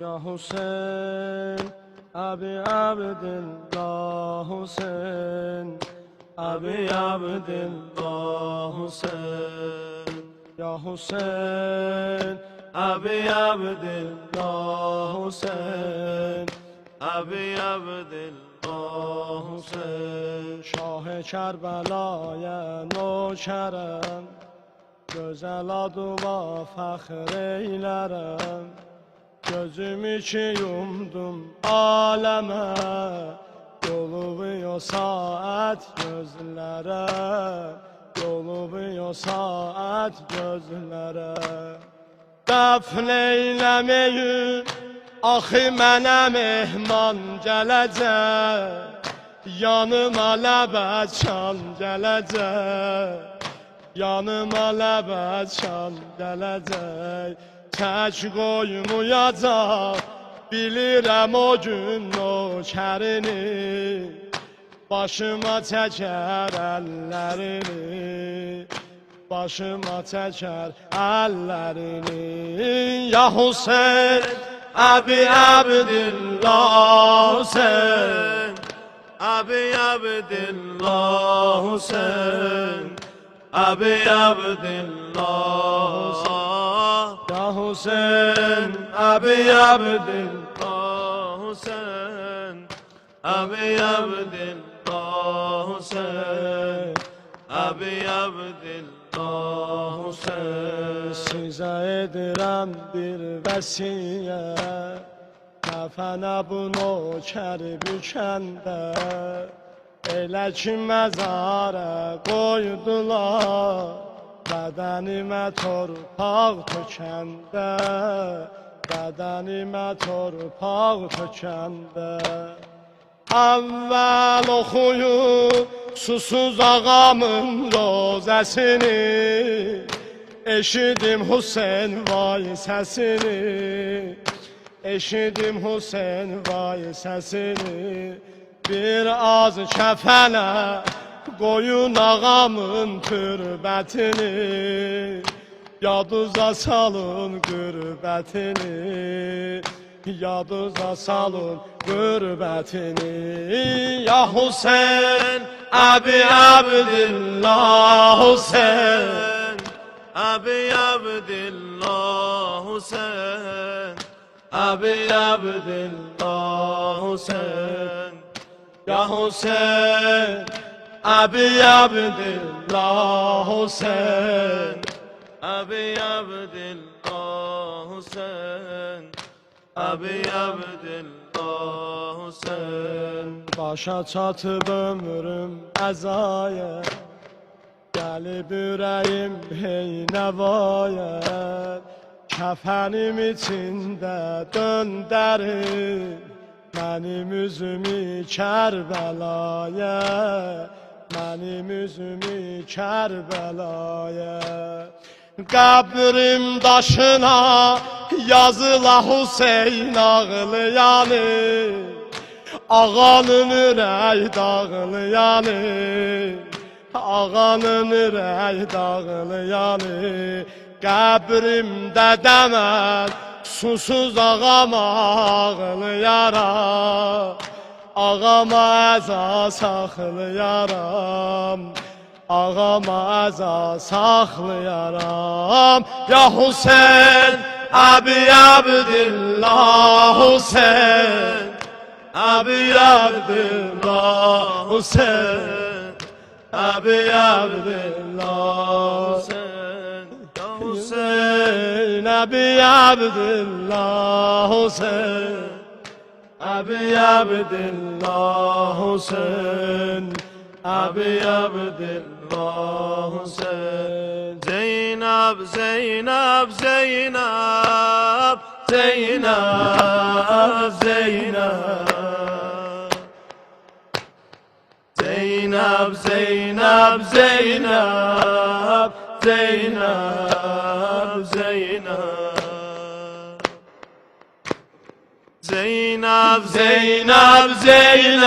Ya Hüseyin, Abi Abdillah Hüseyin, Abi Abdillah Hüseyin. Ya Hüseyin, Abi Abdillah Hüseyin, Abi Abdillah Hüseyin. Şah-ı Kerbela'ya nökərəm, gözəl adıma fəxr eylərəm. Gözümü ki yumdum aləmə, yoluvuyor saat gözlərə, yoluvuyor saat gözlərə. Dəfn eyləməyin, axı mənə mehman gələcək, yanıma ləbəçan gələcək, yanıma ləbəçan gələcək. Tək qoymayacaq, bilirəm o gün nökərini, başıma çəkər əllərini, başıma çəkər əllərini. Ya Hüseyin, Abi Abdillah Hüseyin, Abi Abdillah Hüseyin, Abi Abdillah Hüseyin. Ya Hüseyin, Abi Abdillah Hüseyin, Abi Abdillah Hüseyin, Abi Abdillah Hüseyin. Sizə edirəm bir vəsiyyət, kəfənə bu nökər bükəndə, elə ki məzara qoydular, bədənimə torpaq tökəndə, bədənimə torpaq tökəndə. Əvvəl oxuyub susuz ağamın rozəsini, eşidim Hüseyin vay səsini, eşidim Hüseyin vay səsini. Bir az kəfənə qoyun ağamın türbətini, yaduza salın qürbətini, yaduza salın qürbətini. Ya Hüseyin, Abi Abdillah Hüseyin, Abi Abdillah Hüseyin, Abi Abdillah Hüseyin. Ya Hüseyin, Abi Abdillah Hüseyin, Abi Abdillah Hüseyin, Abi Abdillah Hüseyin. Başa çatıb ömrüm əzaya, gəlib ürəyim hey nəvayət, kəfənim içində döndərir mənim üzümü Kərbəlaya, mənim üzümü Kərbəlaya. Qəbrim daşına yazıla Hüseyin ağlayanı, ağanın ürək dağlayanı, ağanın ürək dağlayanı. Qəbrimdə dəmən susuz ağama ağlayaram, ağama əza saxlayaram, ağama əza saxlayaram. Ya Hüseyin, Abi Abdillah Hüseyin, Abi Abdillah Hüseyin, Abi Abdillah Hüseyin. Hüseyin, Abi Abdillah Hüseyin, Abi Abdillah Hüseyin, Abi Abdillah Hüseyin. Zeynep, Zeynep, Zeynep, Zeynep, Zeynep, Zeynep, Zeynep, Zeynep, Zeynep, Zeynep, Zeynep, Zeynep, Zeynep, Zeynep,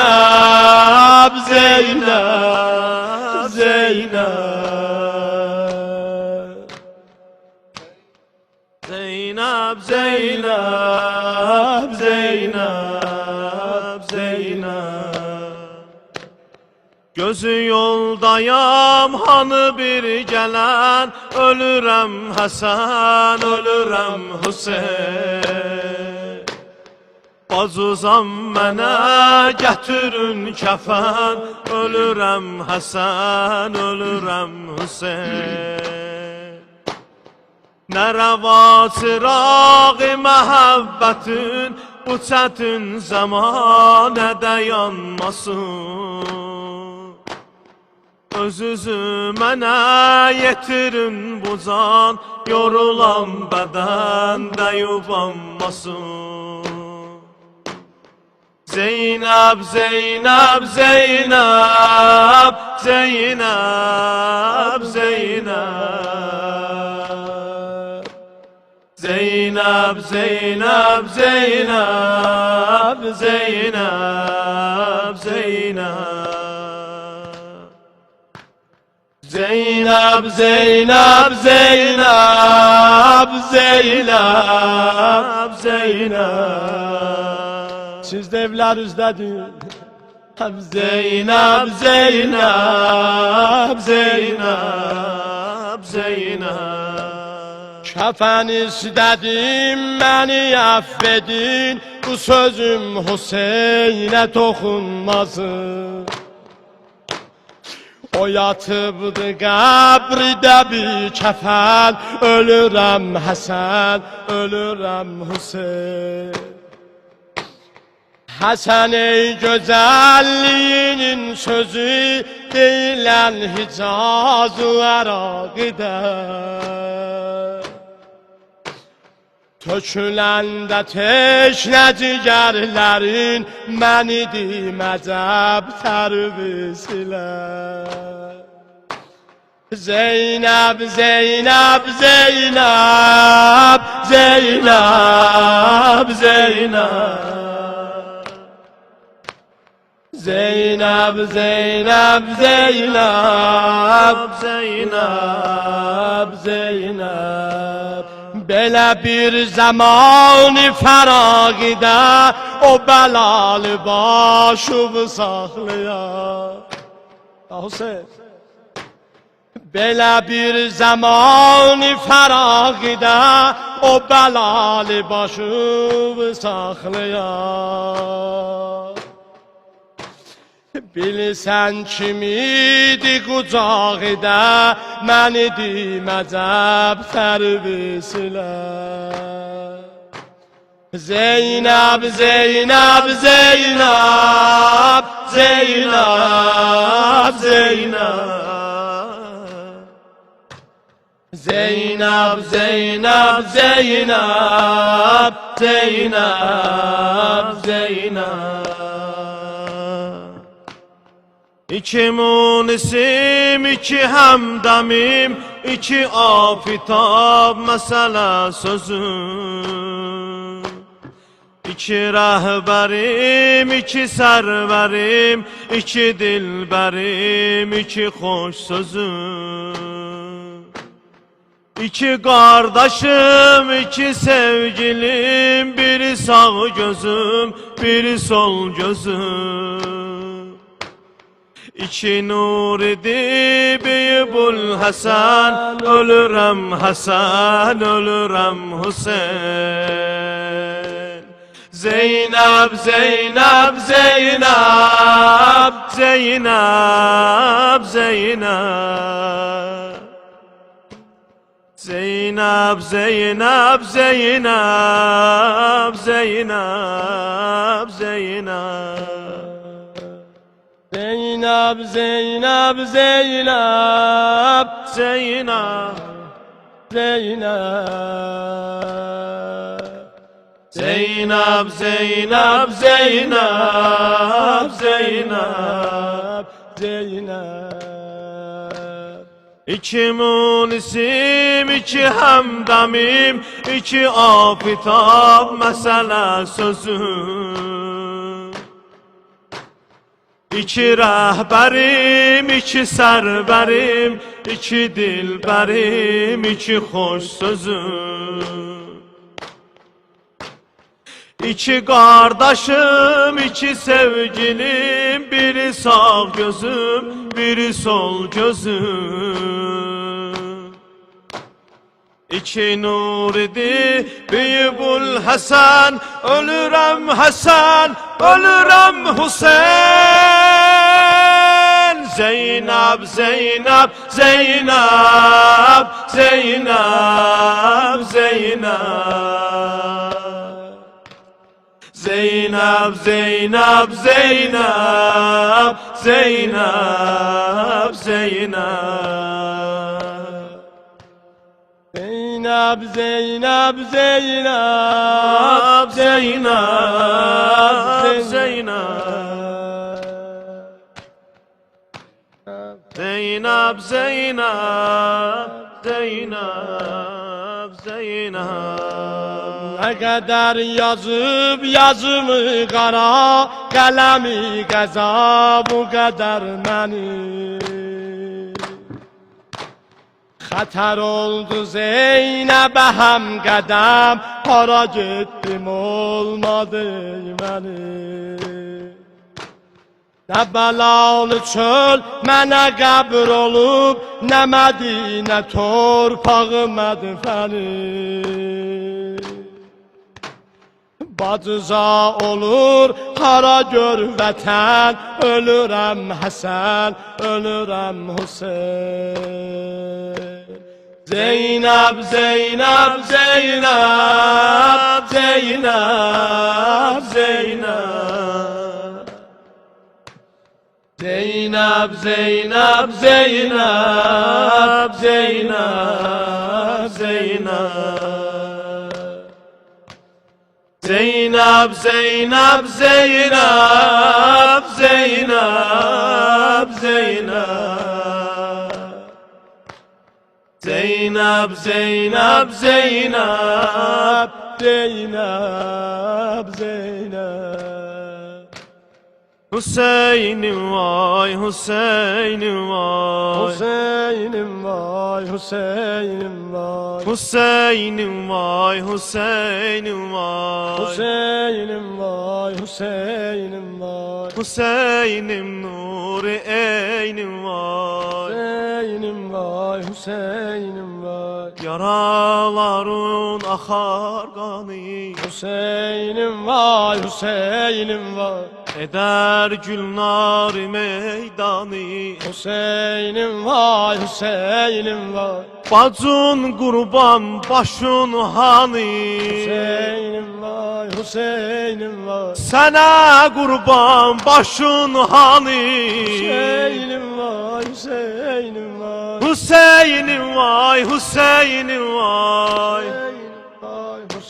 Zeynep, Zeynep, Zeynep, Zeynep, Zeynep. Gözü yoldayam hanı bir gelen, ölürəm Həsən, ölürəm Hüseyin. Bazuzam mənə gətirin kəfən, ölürəm Həsən, ölürəm Hüseyin. Nə rəva çıraq-ı məhəbbətin, bu çətin zəmanədə yanmasın. Özünüzü mənə yetirin bu can, yorulan bədəndə yubanmasın. Zeynep, Zeynep, Zeynep, Zeynep, Zeynep. Zeynep, Zeynep, Zeynep, Zeynep, Zeynep. Zeynep, Zeynep, Zeynep, Zeynep, Zeynep. Siz de evler üzdədir. Zeynep, Zeynep, Zeynep, Zeynep. Kəfən istədim, məni əff edin, bu sözüm Hüseynə toxunmasın. O yatıbdı qəbridə bir kəfən, ölürəm Həsən, ölürəm Hüseyin. Həsən ey gözəlliyinin sözü, deyilən Hicaz-ı Əraqıdə. Töküləndə teşnə cigərlərin, məni diməcəb tərvisilə. Zeynep, Zeynep, Zeynep, Zeynep, Zeynep. Zeynep, Zeynep, Zeynep, Zeynep, Zeynep. Belə bir zamanı fəraqidə, o bəlalı başımı saxlayar. Hüseyin. Belə bir zamanı fəraqidə, o bəlalı başımı saxlayar. Bilsən kimidi qucağıda, məni diməcəb tərvisilə. Zeynep, Zeynep, Zeynep, Zeynep, Zeynep. Zeynep, Zeynep, Zeynep, Zeynep, Zeynep. İki munisim, iki həmdəmim, iki afitab məsələ sözüm. İki rəhbərim, iki sərvərim, iki dilbərim, iki xoş sözüm. İki qardaşım, iki sevgilim, biri sağ gözüm, biri sol gözüm. İki nur idi Beyibul Həsən, ölürəm Həsən, ölürəm Hüseyin. Zeynep, Zeynep, Zeynep, Zeynep, Zeynep. Zeynep, Zeynep, Zeynep, Zeynep, Zeynep. Zeynep, Zeynep, Zeynep, Zeynep, Zeynep. Zeynep, Zeynep, Zeynep, Zeynep, Zeynep. İki munisim, iki həmdəmim, iki afitab məsələ sözüm. İki rəhbərim, iki sərbərim, iki dilbərim, iki xoş sözüm. İki kardeşim, iki sevgilim, biri sağ gözüm, biri sol gözüm. İki nur idi Beyibul Hasan, ölürem Hasan, ölürem Hüseyin. Zeynep, Zeynep, Zeynep, Zeynep, Zeynep. Zeynep, Zeynep, Zeynep, Zeynep, Zeynep. Zeynep, Zeynep, Zeynep, Zeynep, Zeynep. Zeynep, Zeynep, Zeynep, Zeynep. Ne kadar yazıp yazımı kara, kalemi kaza bu kadar məni. Xəter oldu Zeynəbə həm qədəm, hara getdim olmadı məni. Nə bəlalı çöl mənə qəbr olub, nə Mədinə torpağı mədfəni. Bacıza olur hara gör vətən, ölürəm Həsən, ölürəm Hüseyin. Zeynep, Zeynep, Zeynep, Zeynep, Zeynep. Zeynep, Zeynep, Zeynep, Zeynep, Zeynep. Zeynep, Zeynep, Zeynep, Zeynep, Zeynep. Zeynep, Zeynep, Zeynep, Zeynep, Zeynep. Hüseyin'im vay, Hüseyin'im vay. Hüseyin'im vay, Hüseyin'im vay. Hüseyin'im vay, Hüseyin'im vay. Hüseyin'im vay, Hüseyin'im vay. Hüseyin'im nuri eynim vay. Hüseyin'im vay, Hüseyin'im vay. Yaraların akar kanı, Hüseyin'im vay, Hüseyin'im vay. eder gülnar meydanı. Hüseyin'im vay, Hüseyin'im vay. Bacın kurban başın hani, Hüseyin'im vay, Hüseyin'im vay. sana kurban başın hani. Hüseyin'im vay, Hüseyin'im vay. Hüseyin'im vay, Hüseyin'im vay.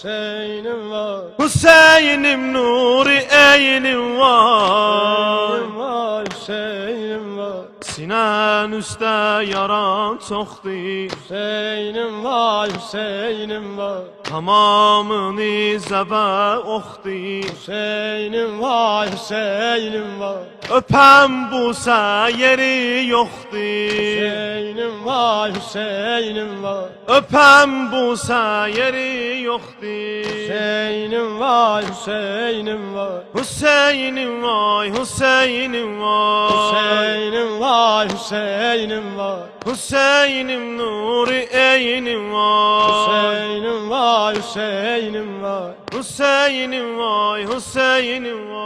Hüseyin'im vay. Hüseyin'im nuri eynim vay. Vay, Hüseyin'im vay. Sinen üstə yaran çoxdur, Hüseyin'im vay, Hüseyin'im vay. tamamını zəbə oxdur. Hüseyin'im vay, Hüseyin'im vay. Öpəm busa yeri yoxdur. Hüseyin'im vay, Hüseyin'im vay. Öpəm busa yeri yoxdur. Hüseyin'im vay, Hüseyin'im vay. Hüseyin'im vay, Hüseyin'im vay. Hüseyin'im vay, Hüseyin'im vay. Hüseyin'im nuri eynim vay. Hüseyin'im vay, Hüseyin'im vay. Hüseyin'im vay, Hüseyin'im vay.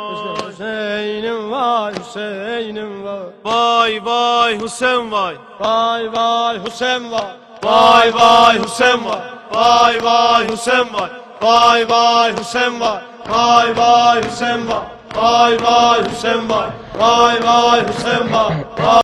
Hüseyin'im vay, Hüseyin'im vay. Vay vay Hüseyin vay. Vay vay Hüseyin vay. Vay vay Hüseyin vay. Vay vay Hüseyin vay. Vay vay Hüseyin vay. Vay vay Hüseyin vay. Vay vay Hüseyin vay. Vay vay Hüseyin vay.